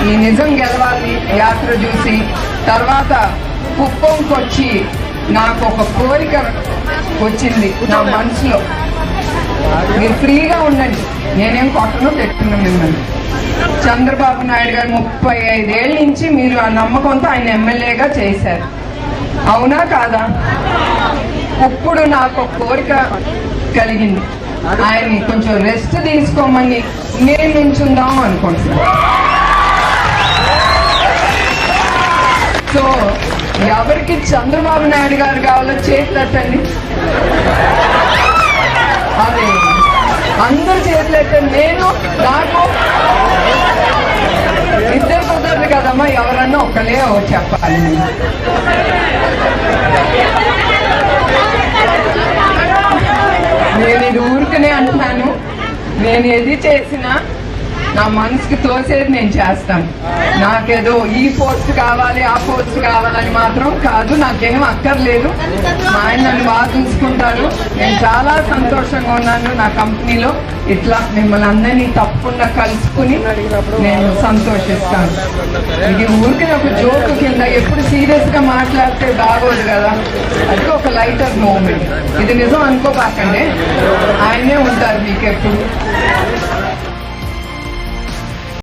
ఈ నిజం గెలవాలి యాత్ర చూసి తర్వాత కుప్పంకి వచ్చి నాకు ఒక కోరిక వచ్చింది నా మనసులో. మీరు ఫ్రీగా ఉండండి, నేనేం కొట్టను పెట్టుకున్నా మిమ్మల్ని. చంద్రబాబు నాయుడు గారు 35 ఏళ్ళ నుంచి మీరు ఆ నమ్మకంతో ఆయన ఎమ్మెల్యేగా చేశారు, అవునా కాదా? ఇప్పుడు నాకు ఒక కోరిక కలిగింది, ఆయన్ని కొంచెం రెస్ట్ తీసుకోమని నేను నుంచుందాం అనుకుంటున్నాను. సో ఎవరికి చంద్రబాబు నాయుడు గారు కావాలో చేతులెత్తండి. అదే అందరూ చేతులెత్తండి. నేను నాకు ఇద్దరు కుదరదు కదమ్మా, ఎవరన్నా ఒకలే చెప్పాలి. నేను ఇది ఊరికనే అంటున్నాను, నేను ఏది చేసినా నా మనసుకి తోసేది నేను చేస్తాను. నాకేదో ఈ పోస్ట్ కావాలి ఆ పోస్ట్ కావాలని మాత్రం కాదు, నాకేం అక్కర్లేదు. మా ఆయన నన్ను బాగా చూసుకుంటారు. నేను చాలా సంతోషంగా ఉన్నాను నా కంపెనీలో. ఇట్లా మిమ్మల్ని అందరినీ తప్పకుండా కలుసుకుని నేను సంతోషిస్తాను. ఇది ఊరికి ఒక జోక్ కింద, ఎప్పుడు సీరియస్ గా మాట్లాడితే బాగోదు కదా, అది ఒక లైటర్ మూమెంట్. ఇది నిజం అనుకోబాకండి, ఆయనే ఉంటారు మీకు ఎప్పుడు.